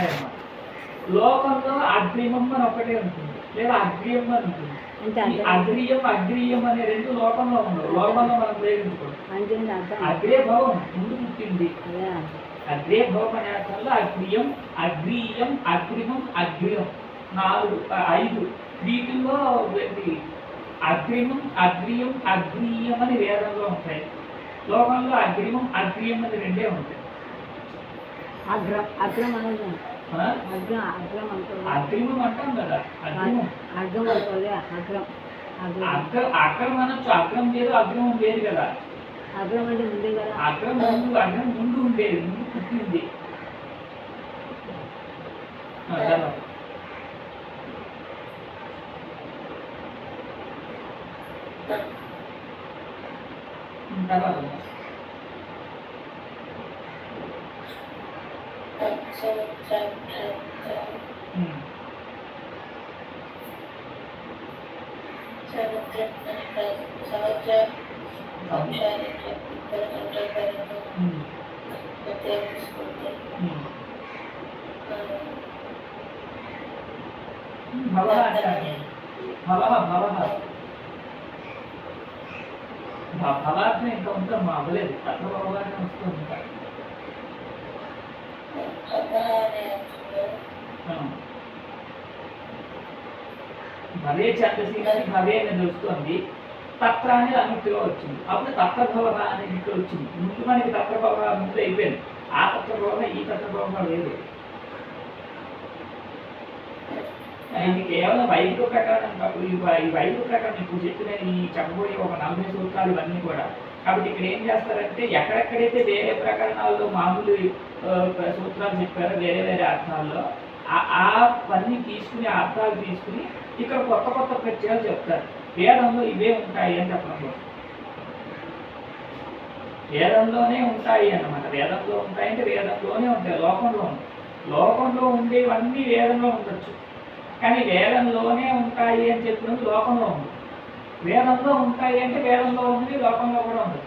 ఉంటాయన్నమాట. లోకంలో అగ్రిమం అని ఒకటే ఉంటుంది, లేదా అగ్రియం అని ఉంటుంది. అగ్రియం అగ్రియం అనే రెండు లోకంలో ఉండవు. లోకంలో మనం ప్రయోగించుకోండి. అగ్రే భవం ముందు పుట్టింది. అగ్రే భవం అనే అర్థంలో అగ్రియం అగ్రియం అగ్రిమం అగ్రియం 5 వీటిల్లో అగ్రిమం అగ్రియం అగ్రియం అని వేదంలో ఉంటాయి. లోకంలో అగ్రిమం అగ్రియం అని రెండే ఉంటాయి. అగ్రిమం అంటాం కదా, అగ్రం అనొచ్చు. అగ్రం వేరు అగ్రమం వేరు కదా. అగ్రం అంటే ముందే కదా. అగ్రం ముందు ఉండేది, ముందు పుట్టింది. తర్వాత ఫలాన్ని ఇంకా ఉంటాం అవ్వలేదు. అట్లా భవాన్ని వస్తూ ఉంటారు. భవే ఛందసి కానీ భవే అనేది వస్తుంది. తత్ర అనేది అనుమతిగా వచ్చింది. అప్పుడు తత్వభవ అనేది ఇక్కడ వచ్చింది. ముందు మనకి తత్వభవ ముందు అయిపోయింది. ఆ తత్వభవ ఈ తత్వభవ లేదు. ఇది కేవలం వైదిక ప్రకారం. ఈ వైదిక ప్రకారం ఇప్పుడు చెప్పిన ఈ చెప్పబోయే ఒక 40 సూత్రాలు ఇవన్నీ కూడా. కాబట్టి ఇక్కడ ఏం చేస్తారంటే ఎక్కడెక్కడైతే వేరే ప్రకరణాల్లో మామూలు సూత్రాలు చెప్పారో వేరే వేరే అర్థాల్లో ఆ పని తీసుకుని అర్థాలు తీసుకుని ఇక్కడ కొత్త కొత్త ప్రత్యయాలు చెప్తారు. వేదంలో ఇవే ఉంటాయి అని చెప్పడం. వేదంలోనే ఉంటాయి అన్నమాట. వేదంలో ఉంటాయంటే వేదంలోనే ఉంటాయి. లోకంలో ఉండేవన్నీ వేదంలో ఉండొచ్చు, కానీ వేదంలోనే ఉంటాయి అని చెప్పినప్పుడు లోకంలో ఉంది. వేదంలో ఉంటాయి అంటే వేదంలో ఉంది, లోకంలో కూడా ఉండదు.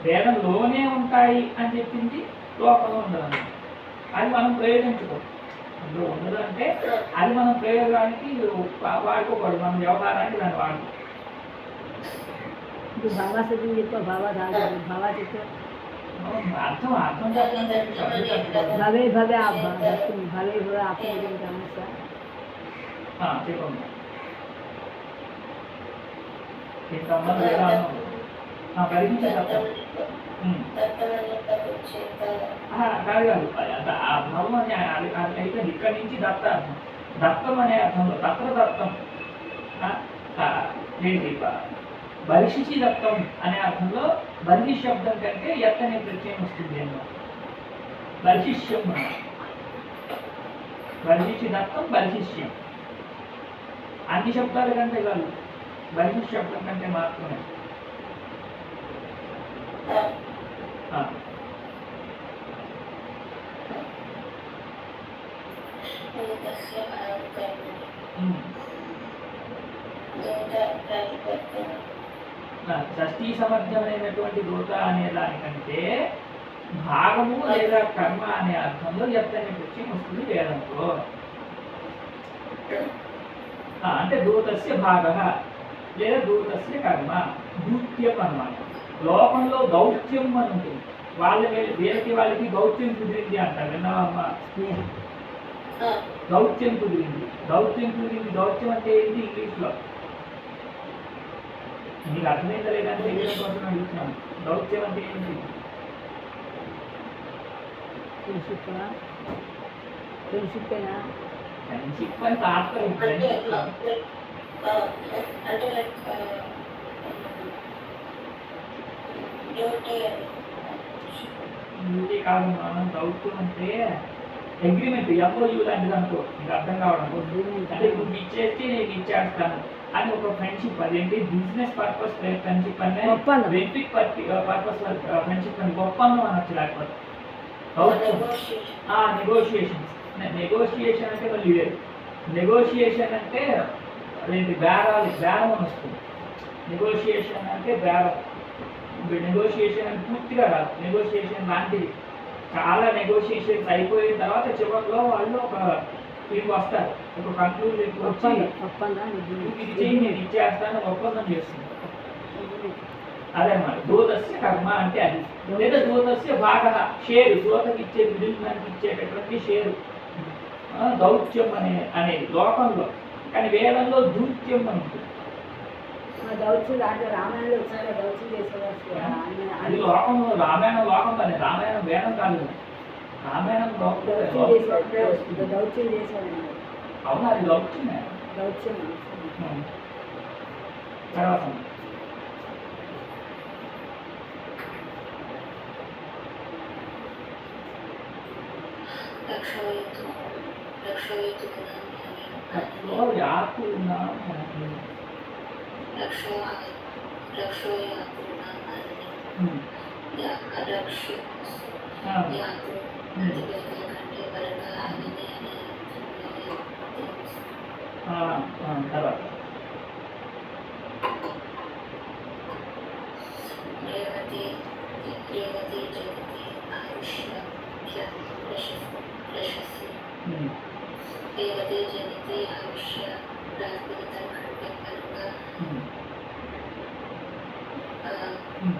వేదంలోనే ఉంటాయి అని చెప్పింది లోకంలో ఉండదు. అది మనం ప్రయోగించుకోవాలి. అందులో ఉండదు అంటే అది మనం ప్రయోగానికి వాడుకోకూడదు. మన వ్యవహారానికి దాన్ని వాడుకో. అర్థం అర్థం చెప్పండి. అయితే ఇక్కడి నుంచి దత్త అర్థం. దత్తం అనే అర్థంలో దత్తం ఏంటి బలిషిచి దత్తం అనే అర్థంలో బలి శబ్దం కంటే ఎత్ అనే ప్రత్యయం వస్తుంది అన్నమాట. బలిశిష్యం బలిషిచి దత్తం బలిశిష్యం అన్ని శబ్దాల కంటే కాదు, బలి శబ్దం కంటే మాత్రమే. షష్ఠీ సమర్థమైనటువంటి దూత అనే దానికంటే భాగము లేదా కర్మ అనే అర్థంలో ఎత్తని ప్రత్యయం వస్తుంది వేదంలో. అంటే దూతస్య భాగ లేదా దూతస్య కర్మ దూత్యం అన్నమాట. లోకంలో దౌత్యం అని ఉంటుంది. వాళ్ళకి దౌత్యం కుదిరింది అంటారు. విన్నావమ్మా? దౌత్యం కుదిరింది. దౌత్యం అంటే ఏంటి ఇంగ్లీష్లో? నీకు అర్థమైందా లేదంటే ఇంగ్లీష్ కోసం అడుగుతున్నాను. దౌత్యం అంటే ఏంటి? ఫ్రెండ్షిప్ అని తాత్పర్యం. డ్యూటీ కాదు, మనం దౌత్యం అంటే అగ్రిమెంట్, ఎంఓయూ లాంటిది అనుకో. మీకు అర్థం కావడం అంటే ఇప్పుడు ఇచ్చేస్తే నేను ఇచ్చేస్తాను అని ఒక ఫ్రెండ్షిప్. అదేంటి బిజినెస్ పర్పస్ ఫ్రెండ్షిప్ అంటే బెనిఫిట్ పర్పస్ ఫ్రెండ్షిప్ అని ఒప్పందం అనొచ్చు. లేకపోతే నెగోషియేషన్ అంటే మళ్ళీ వేరు. నెగోషియేషన్ అంటే అదేంటి బేరం అని వస్తుంది. నెగోషియేషన్ అంటే బేరం. నెగోషియేషన్ అని పూర్తిగా రాదు. నెగోషియేషన్ లాంటిది చాలా నెగోషియేషన్స్ అయిపోయిన తర్వాత చివరిలో వాళ్ళు ఒక ఇది వస్తారు, ఒక కంక్లూజన్ వచ్చి ఇది చేయి నేను ఇచ్చేస్తాను ఒప్పందం చేస్తుంది. అదే అన్నమాట దూతస్య కర్మ అంటే అది. లేదా దూతస్య భాగ షేరు, దూతకి ఇచ్చే మిడిల్ మ్యాన్కి ఇచ్చేటటువంటి షేరు దౌత్యం అనేది లోకంలో. కానీ వేదంలో దూత్యం అని ఉంటుంది. అది లోకంలో రామాయణం లోకం కానీ రామాయణం వేదం కాదు. రామాయణం అవునా అది దౌత్యమే. తర్వాత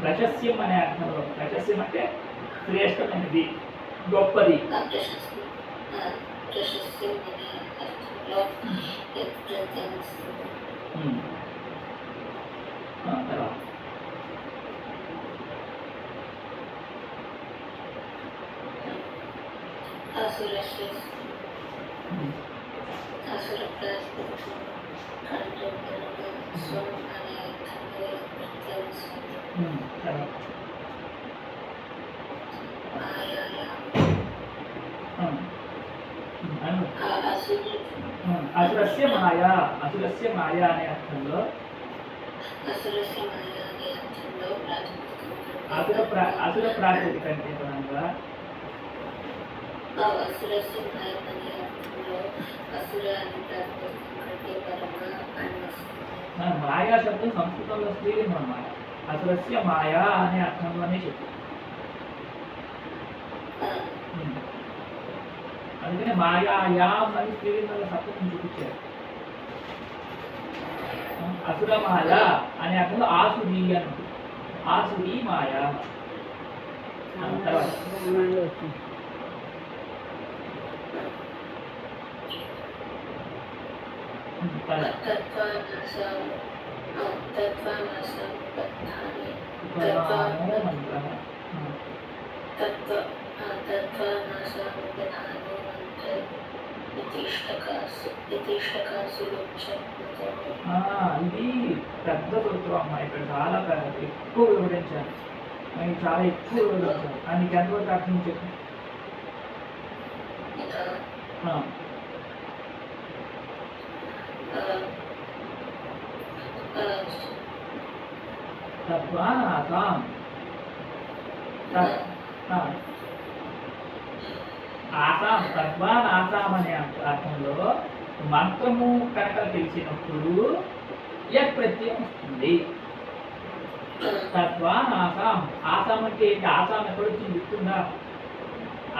ప్రశస్యం అనే అర్థంలో, ప్రశస్యం అంటే శ్రేష్టమైనది, గొప్పది. అసురస్య మాయా, అసురస్య మాయా అనే అర్థంలో అసుర ప్రాకృతి కంటే పరంగా మాయా శబ్దం సంస్కృతంలో స్త్రీలింగం అన్నమాట. అసురస్య మాయా అనే అర్థంలోనే చెప్తారు. అందుకనే మాయాయాం అని స్త్రీలింగంలో సప్తమం చూపించారు. అసుర మాయ అనే అర్థంలో ఆసురీ అని ఉంటుంది. ఆసురీ మాయా. తర్వాత ఇది పెద్ద సూత్రం అమ్మా. ఇక్కడ చాలా ఎక్కువ వివరించాను, చాలా ఎక్కువ వివరించాను. నీకు ఎంతవరకు అర్థం చెప్పు. తత్వానాసాం ఆసాం, తత్వానాసాం అనే అర్థంలో మంత్రము కనుక తెలిసినప్పుడు యత్ ప్రత్యయం వస్తుంది. తత్వానాసాం, ఆసాం అంటే ఏంటి? ఆసాం ఎక్కడొచ్చింది గుర్తుందా?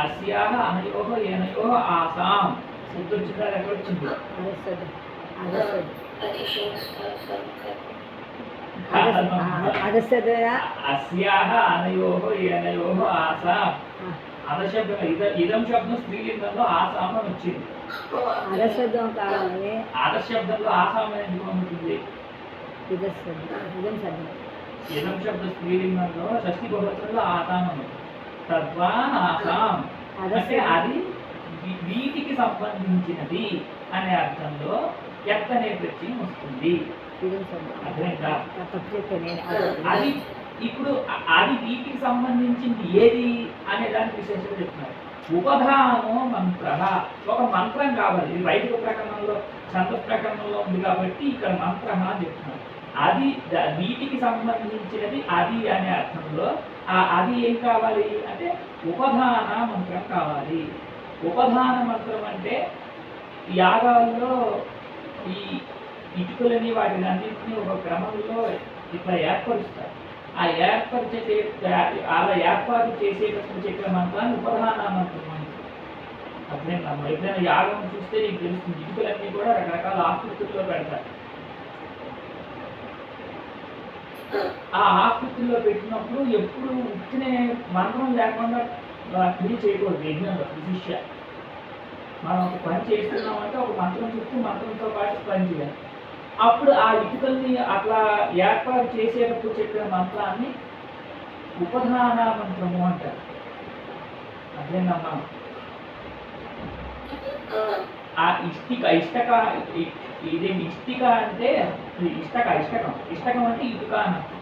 అస్యాహ అనయోహ ఏనయోహ ఆసాం శబ్దం వచ్చిందా? ఎక్కడొచ్చింది? అస్యాహ అనయోహ ఏనయోహ ఆసాం. అదశబ్దం ఇదం శబ్దం స్త్రీలింగంలో ఆసాం అని వచ్చింది. ఆదశబ్దంలో ఆసాం అనేది ఎందుకు ఉంటుంది? ఇదం శబ్దం స్త్రీలింగంలో షష్ఠి బహువచనంలో ఆసాం అని. తద్వాన్ ఆసాం అంటే అది వీటికి సంబంధించినది అనే అర్థంలో యత్ అనే ప్రత్యయం వస్తుంది. అది ఇప్పుడు అది వీటికి సంబంధించింది ఏది అనే దానికి విశేషంగా చెప్తున్నారు. ఉపధానో మంత్ర, ఒక మంత్రం కావాలి. ఇది వైదిక ప్రకరణంలో ఛంద ప్రకరణంలో ఉంది కాబట్టి ఇక్కడ మంత్ర అని చెప్తున్నారు. అది వీటికి సంబంధించినది అది అనే అర్థంలో అది ఏం కావాలి అంటే ఉపధాన మంత్రం కావాలి. ఉపధాన మంత్రం అంటే యాగాల్లో ఈ ఇటుకలని వాటిని అన్నింటినీ ఒక క్రమంలో ఇట్లా ఏర్పరుస్తారు. ఆ అలా ఏర్పాటు చేసేటప్పుడు చెప్పే మంత్రాన్ని ఉపధాన మంత్రం అంటారు. అర్థమైందా? ఎప్పుడైనా యాగం చూస్తే నీకు తెలుస్తుంది, ఇటుకలన్నీ కూడా రకరకాల ఆకృతుల్లో పెడతారు. ఆ ఆకృతుల్లో పెట్టినప్పుడు ఎప్పుడు ఉట్టినే మంత్రం లేకుండా క్రియ చేయకూడదు. యజ్ఞంలో విశిష్య మనం ఒక పని చేస్తున్నామంటే ఒక మంత్రం చుట్టూ మంత్రంతో పాటు పని చేయాలి. అప్పుడు ఆ ఇటుకల్ని అట్లా ఏర్పాటు చేసేటప్పుడు చెప్పిన మంత్రాన్ని ఉపధాన మంత్రము అంటారు. అదేనమ్మా. ఆ ఇష్టక ఇదేమి ఇష్టిక అంటే ఇష్టకం అంటే ఇటుక అన్నట్టు.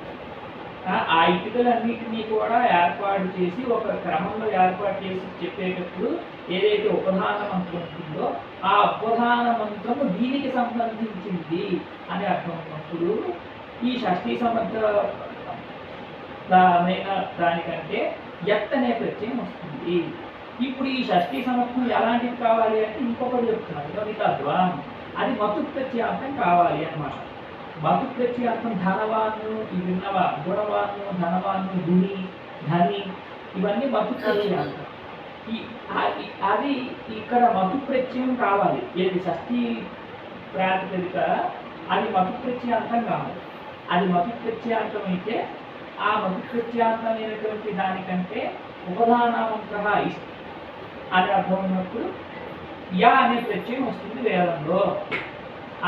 ఆ ఇటుకలన్నిటినీ కూడా ఏర్పాటు చేసి ఒక క్రమంలో ఏర్పాటు చేసి చెప్పేటప్పుడు ఏదైతే ఉపధాన మంత్రం ఉంటుందో ఆ ఉపధాన మంత్రము దీనికి సంబంధించింది అని అర్థం ఉన్నప్పుడు ఈ షష్ఠీ సమర్థమైన దానికంటే ఎత్తనే ప్రత్యయం వస్తుంది. ఇప్పుడు ఈ షష్ఠీ సమర్థం ఎలాంటిది కావాలి అంటే ఇంకొకటి చెప్తున్నారు, యోనితద్వాన్. అది మతు ప్రత్యార్థం కావాలి అన్నమాట. మతు ప్రత్యార్థం ధనవాను, విన్నవ గుణవాను, ధనవాను, ధని ఇవన్నీ మతు ప్రత్యార్థం. అది ఇక్కడ మతు ప్రత్యయం కావాలి. ఏది షష్ఠీ ప్రాతిపదిక అది మతు ప్రత్యార్థం కావాలి. అది మతు ప్రత్యార్థం అయితే ఆ మతు ప్రత్యార్థమైనటువంటి దానికంటే ఉపధానమంత్ర అని అర్థం ఉన్నప్పుడు యా అనే ప్రత్యయం వస్తుంది వేదంలో.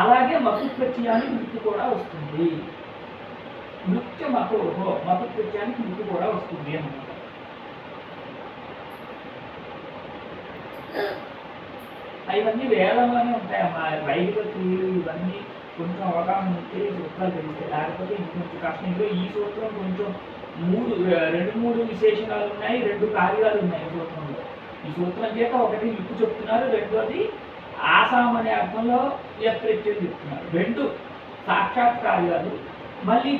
అలాగే మతు ప్రత్యయానికి మృతి కూడా వస్తుంది. నృత్య మతోహో మతు ప్రత్యయానికి మృతి కూడా వస్తుంది అన్నమాట. ఇవన్నీ వేదంలోనే ఉంటాయమ్మా. వైదిక క్రియలు ఇవన్నీ కొంచెం అవగాహన ఉంటే సూత్రాలు తెలుస్తాయి. లేకపోతే ఇంకొంచెం కష్టం. ఈ సూత్రం కొంచెం 2-3 విశేషణాలు ఉన్నాయి, 2 కార్యాలు ఉన్నాయి ఈ సూత్రంలో. ఈ సూత్రం చేత ఒకటి లిప్పు చెప్తున్నారు, రెండోది ఆసాం అనే అర్థంలో ప్రత్యయం చెప్తున్నారు. 2 సాక్షాత్ కార్యాలు, మళ్ళీ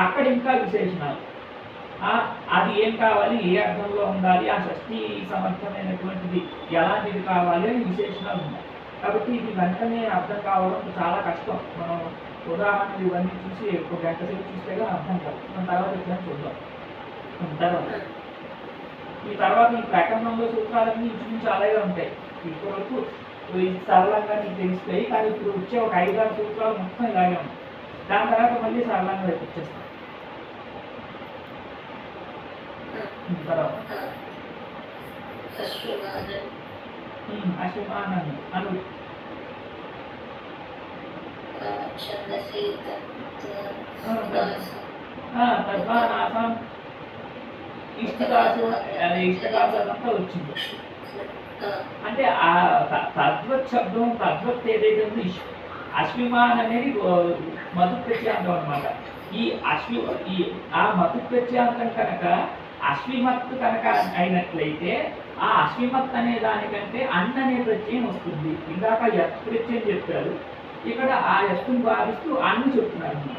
అక్కడ ఇంకా విశేషణాలు. అది ఏం కావాలి, ఏ అర్థంలో ఉండాలి, ఆ షష్ఠీ సమర్థమైనటువంటిది ఎలాంటిది కావాలి అని విశేషణాలు ఉన్నాయి. కాబట్టి ఇది వెంటనే అర్థం కావడం చాలా కష్టం. మనం ఉదాహరణలు ఇవన్నీ చూసి ఒక గంట సేపు చూస్తే కానీ అర్థం కాదు. మన తర్వాత ఎప్పుడైనా చూద్దాం. ఈ తర్వాత ఈ ప్రకరణంలో సూత్రాలన్నీ ఇంచుమించు అలాగే ఉంటాయి. ఇప్పటివరకు సరళంగా నీకు తెలిసిపోయి, కానీ ఇప్పుడు వచ్చే ఒక 5-6 సూత్రాలు మొత్తం ఇలాగే ఉంటాయి. దాని తర్వాత మళ్ళీ సరళంగా రేపు వచ్చేస్తాం. తర్వాత అశ్వమానని అను తద్వానాసం ఇష్టకాసు అదంతా వచ్చింది. అంటే ఆ తద్వత్ శబ్దం, తద్వత్ ఏదైతే ఉందో అశ్విమాన్ అనేది మధు ప్రత్యాంతం అనమాట. ఆ మధు ప్రత్యాంతం కనుక అశ్విమత్తు కనుక అయినట్లయితే ఆ అశ్విమత్ అనే దానికంటే అన్న అనే ప్రత్యయం వస్తుంది. ఇందాక యత్ ప్రత్యయం చెప్పారు, ఇక్కడ ఆ యత్తును భావిస్తూ అన్ను చెప్తున్నారు అన్నమాట.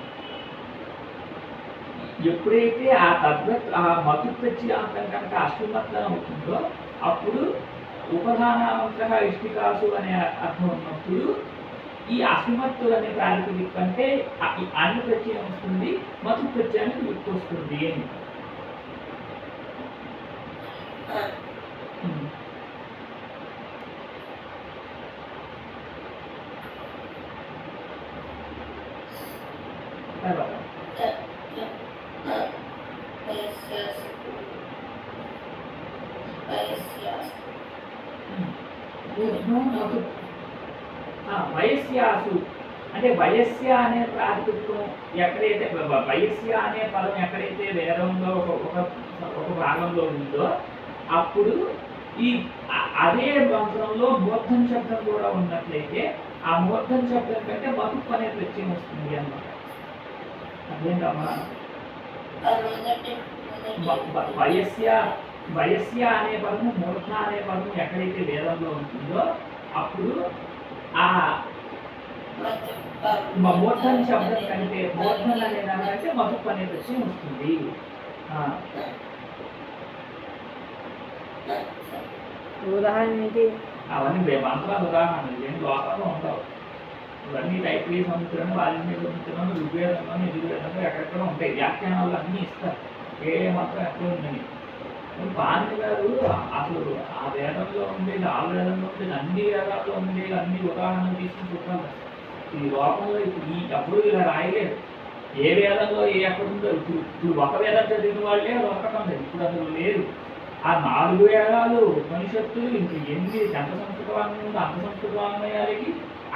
ఎప్పుడైతే ఆ తద్వత్ ఆ మధు ప్రత్యాంతం కనుక అశ్విమత్తం అవుతుందో అప్పుడు ఉపధానామంత్ర ఇష్టికాసు అనే అర్థం ఉన్నప్పుడు ఈ అశ్విమత్తు అనే ప్రాతిపదిక కంటే అన్న ప్రత్యయం వస్తుంది, మధు ప్రత్యయానికి లిప్పు వస్తుంది అని. వయస్యాసు అంటే వయస్య అనే ప్రాతిపదికం ఎక్కడైతే వయస్య అనే పదం ఎక్కడైతే వేదంలో ఒక భాగంలో ఉందో అప్పుడు ఈ అదే మంత్రంలో మూర్ధన్ శబ్దం కూడా ఉన్నట్లయితే ఆ మూర్ధన్ శబ్దం కంటే మధుప్ అనే ప్రత్యయం వస్తుంది అన్నమాట. అదేంటమ్మా వయస్య అనే పదము మూర్ధ అనే పదము ఎక్కడైతే వేదంలో ఉంటుందో అప్పుడు ఆ మూర్ధన్ శబ్దం కంటే మూర్ధన్ అనే దానికంటే మధుప్ అనే ప్రత్యయం వస్తుంది. ఉదాహరణ ఏంటి? అవన్నీ మంత్రాలు ఉదాహరణలు ఏం లోకంలో ఉండవు. ఇవన్నీ తైత్రీయ సముద్రం, వాల్మీకి సముద్రం, ఋగ్వేదంలో యజుర్వేదంలో ఎక్కడెక్కడ ఉంటాయి, వ్యాఖ్యానాలు అన్నీ ఇస్తారు ఏ మాత్రం ఎక్కడ ఉందని. పాండి గారు అసలు ఆ వేదంలో ఉండేది, ఆ వేదంలో ఉండేది, అన్ని వేదాల్లో ఉండేది, అన్ని ఉదాహరణలు తీసుకుని చూడాలి. ఈ లోకంలో ఇప్పుడు అప్పుడు ఇలా రాయలేదు. ఏ వేదంలో ఏ ఎక్కడ ఉందో ఇప్పుడు ఒక వేదం చదివిన వాళ్ళే అది ఒకటం లేదు, ఇప్పుడు అసలు లేదు. ఆ 4 వేదాలు ఉపనిషత్తులు ఇంక ఎన్ని ఎంత సంస్కృత వాంగ్మయం ఉందో అంత సంస్కృత వాంగ్మయాలకి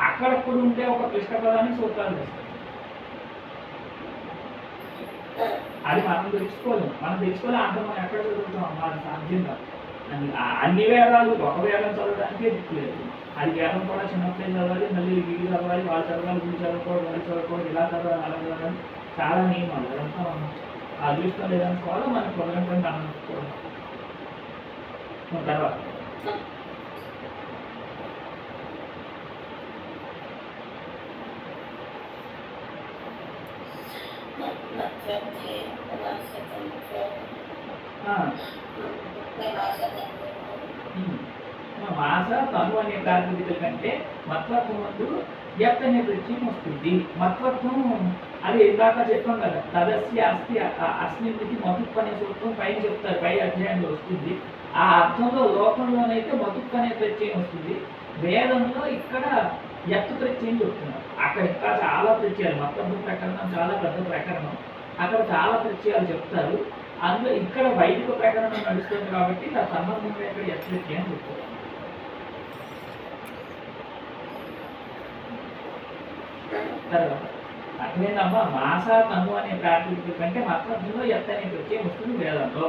అక్కడప్పుడు ఉంటే ఒక క్లిష్ట పదానికి సూత్రాలు వేస్తారు. అది మనం తెలుసుకోలేము. అంత మనం ఎక్కడ చదువుతాం, మన సాధ్యం కాదు. అన్ని వేదాలు ఒక వేదం చదవడానికే దిక్కులేదు. అది వేదం కూడా చిన్నప్పుడే చదవాలి, మళ్ళీ వీళ్ళు చదవాలి, వాళ్ళు చదవాలి, వీళ్ళు చదవకూడదు, వాళ్ళు చదవకూడదు, ఇలా చదవాలి, అలా చదవాలి, చాలా నియమాలు. అదంతా మనం అదృష్టం లేదనుకోవాలి, మనకు పొందడం అనుకోవాలి. తర్వాత మాస తను అనే ప్రాతిపదిక కంటే మత్వత్వం ముందు యత్ అనే ప్రత్యయం వస్తుంది. మత్వత్వం అది ఇందాక చెప్పాం కదా, తదస్య అస్తి అస్మిన్నికి మతుక్కు అనే సూత్రం పైన చెప్తారు, పై అధ్యాయంలో వస్తుంది. ఆ అర్థంలో లోకంలోనైతే మతుక్కు అనే ప్రత్యయం వస్తుంది. వేదంలో ఇక్కడ యత్ ప్రత్యయం చెప్తున్నారు. అక్కడ ఇంకా చాలా ప్రత్యయాలు, మత్వత్వ ప్రకరణం చాలా పెద్ద ప్రకరణం, అక్కడ చాలా ప్రత్యయాలు చెప్తారు. అందులో ఇక్కడ వైదిక ప్రకరణం నడుస్తుంది కాబట్టి ఆ సంబంధంగా ఇక్కడ యత్ ప్రత్యయం చెప్తారు. తర్వాత అట్లేదమ్మా, మాస తను అనే ప్రాతిపదిక కంటే మత్వత్వంలో యత్ అనే ప్రత్యయం వస్తుంది వేదంలో.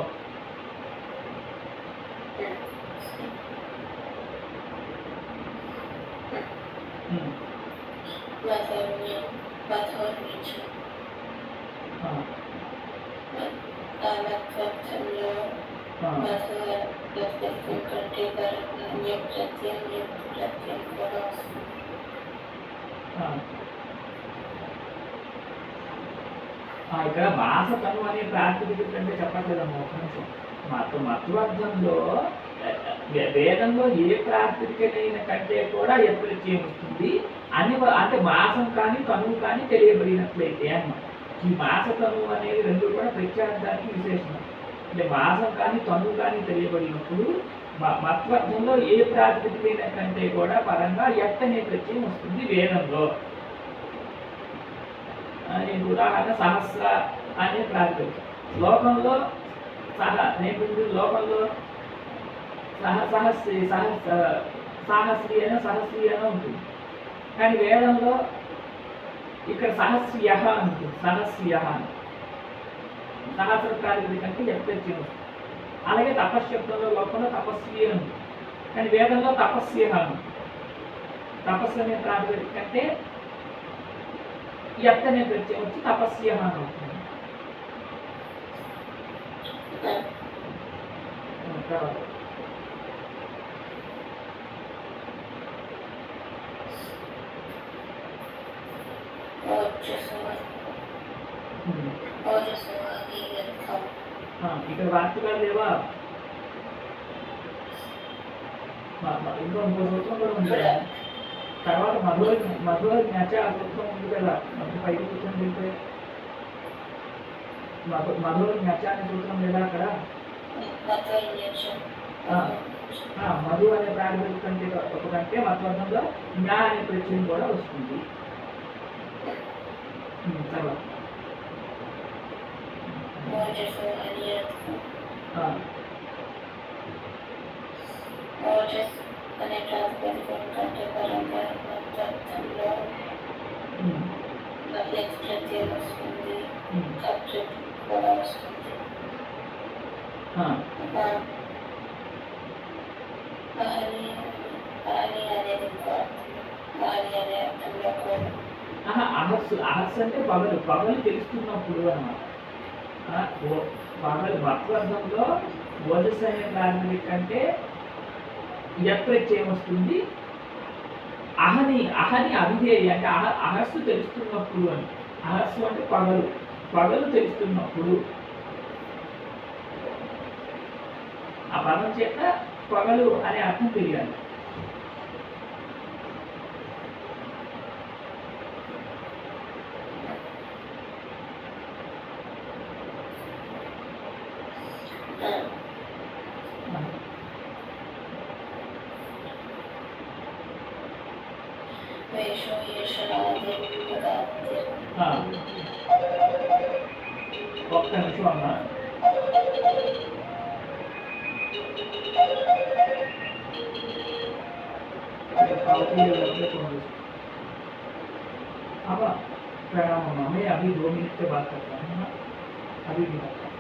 ఇక్కడ మాస తను అనే ప్రాతిపదిక కంటే చెప్పట్లేదమ్మా, ఒక నిమిషం. మత్వర్థంలో వేదంలో ఏ ప్రాతిపదికైన కంటే కూడా యత్ ప్రత్యయం వస్తుంది అని, అంటే మాసం కానీ తనువు కానీ తెలియబడినట్లయితే అన్నమాట. ఈ మాస తనువు అనేవి రెండు కూడా ప్రత్యార్థానికి విశేషణం. అంటే మాసం కానీ తనువు కానీ తెలియబడినప్పుడు మత్వర్థంలో ఏ ప్రాతిపదికైన కంటే కూడా పరంగా యత్ అనే ప్రత్యయం వస్తుంది వేదంలో. నేను ఉదాహరణ సహస్ర అనే ప్రాతిపదిక, లోకంలో లోకంలో సహస్రీ అయినా ఉంటుంది, కానీ వేదంలో ఇక్కడ సహస్రియ ఉంటుంది. సహస్రియ అని సహస్ర ప్రాతిపదిక అంటే యత్ప్రత్యయం వస్తుంది. అలాగే తపశ్శబ్దంలో లోకంలో తపస్వి అని ఉంటుంది, కానీ వేదంలో తపస్య అని. తపస్సు అనే ప్రాతిపదిక కంటే యత్ అనే ప్రత్యయం వచ్చి తపస్య అని అవుతుంది. ఇక్కడ వార్తకాలు లేవా, ఇంకో సూత్రం కూడా ఉంది కదా. తర్వాత మధుర జ్ఞాచ సూత్రం ఉంది కదా, పైకి సూత్రం వెళ్తే మధుర జ్ఞాచ అనే సూత్రం లేదా అక్కడ. మధు అనే ప్రాతిపదిక కంటే ఒకటంటే మత్వర్థంలో జ్ఞా అనే ప్రత్యయం కూడా వస్తుంది. తర్వాత అనే ప్రాతిపదికం కంటే పరంగా మత్వర్థంలో యత్ ప్రత్యయం వస్తుంది, సబ్జెక్ట్ కూడా వస్తుంది. అహని అనేది అనే అర్థంలో కూడా అహస్సు అంటే పగలు తెలుస్తున్నప్పుడు అన్నమాట. పగలు మత్వర్థంలో ఓజస్ అనే ప్రాతిపదిక కంటే యత్ ప్రత్యయం వస్తుంది. అహని అవిధేయ అంటే అహస్సు తెలుస్తున్నప్పుడు అని. అహస్సు అంటే పగలు తెలుస్తున్నప్పుడు, ఆ పదం చేత పగలు అనే అర్థం తెలియాలి. వేషో యశరాదే పదార్థే ఒక్క నిమిషం అమ్మా. अब प्रणाम मम्मा, मैं अभी 2 मिनट के बाद करता हूँ ना, अभी भी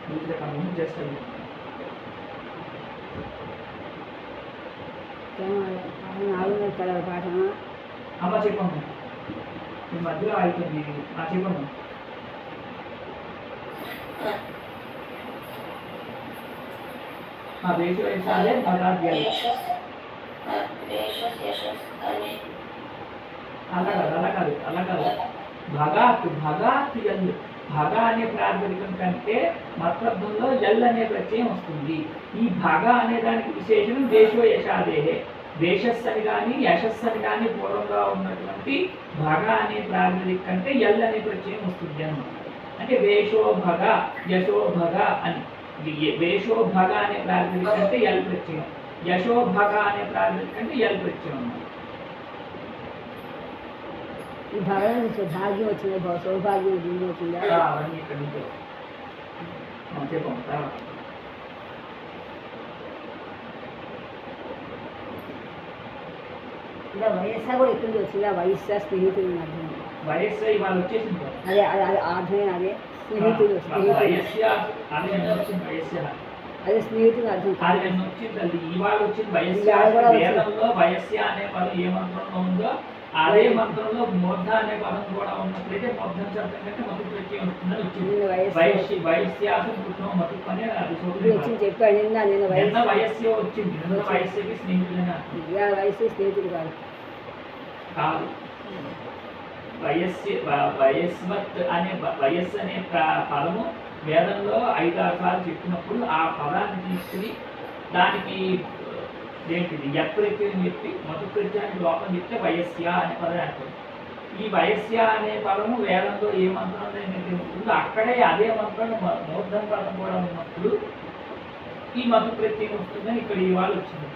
दूसरे काम में जस्ट अभी అమ్మ చెప్పమ్మా, ఈ మధ్యలో అవుతుంది చెప్పమ్మా. వేష వేషాలే పదార్థాలు అలా కాదు భగాత్ ఎల్. భగ అనే ప్రాతిపదికం కంటే మత్లబ్దంలో ఎల్ అనే ప్రత్యయం వస్తుంది. ఈ భగ అనే దానికి విశేషణం దేశో యశాదేహే. దేశస్ అని కానీ యశస్సు అని కానీ పూర్వంగా ఉన్నటువంటి భగ అనే ప్రాతిపదిక కంటే ఎల్ అనే ప్రత్యయం వస్తుంది అన్నమాట. అంటే వేషో భగ యశో భగ అని. వేషో భగ అనే ప్రాతిపదిక కంటే ఎల్ ప్రత్యయం, యశో భగ అనే ప్రాతిపదిక కంటే ఎల్ ప్రత్యయం అన్నమాట. ఈ భాగం నుంచి భాగ్యం వచ్చింది, సౌభాగ్యం దీని వచ్చిందా? అవన్నీ ఇక్కడ నుంచి చెప్పండి. ఇలా వయస్సు కూడా ఎక్కడి నుంచి వచ్చిందా? వయస్సు స్నేహితులు అర్థం. వయస్సు ఇవాళ వచ్చేసింది. అదే అదే అర్థమే, అదే స్నేహితులు అదే స్నేహితులు అర్థం. వచ్చింది ఇవాళ వచ్చింది వయస్సు. వేదంలో వయస్సు అనే పదం ఏ మంత్రంలో ఉందో అదే మంత్రంలో మూర్ధ అనే పదం కూడా ఉన్నట్లయితే మూర్ధం శబ్దం కంటే మతుకు ప్రత్యయం వస్తుందని వచ్చింది. వయస్యాసం పుట్టిన మతుకు అనే అది చెప్పాడు. నిన్న వయస్సు వచ్చింది. నిన్న వయస్సుకి స్నేహితులని వయస్సు స్నేహితుడు కాదు కాదు. వయస్వత్ అనే వయస్సు అనే పదము వేదంలో 5-6 సార్లు చెప్పినప్పుడు ఆ పదాన్ని తీసుకుని దానికి ఏంటిది యత్ప్రత్యయం చెప్పి మధు ప్రత్యయానికి లోపం చెప్తే వయస్య అనే పదం అంటారు. ఈ వయస్య అనే పదము వేదంలో ఏ మంత్రంలో ఉంటుందో అక్కడే అదే మంత్రంలో మూర్ధన పదం కూడా ఉన్నప్పుడు ఈ మధు ప్రత్యయం వస్తుందని ఇక్కడ ఇవాళ వచ్చింది.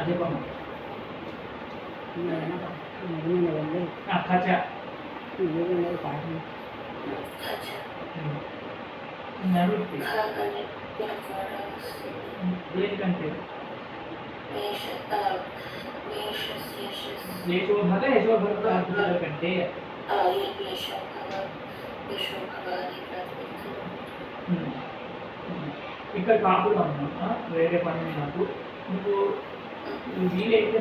అదే పదం ఖచ. దేనికంటే యశోభగ యశోభగ కంటే ఇక్కడ కాకుండా ఉన్నా వేరే పని నాకు నువ్వు వీలైతే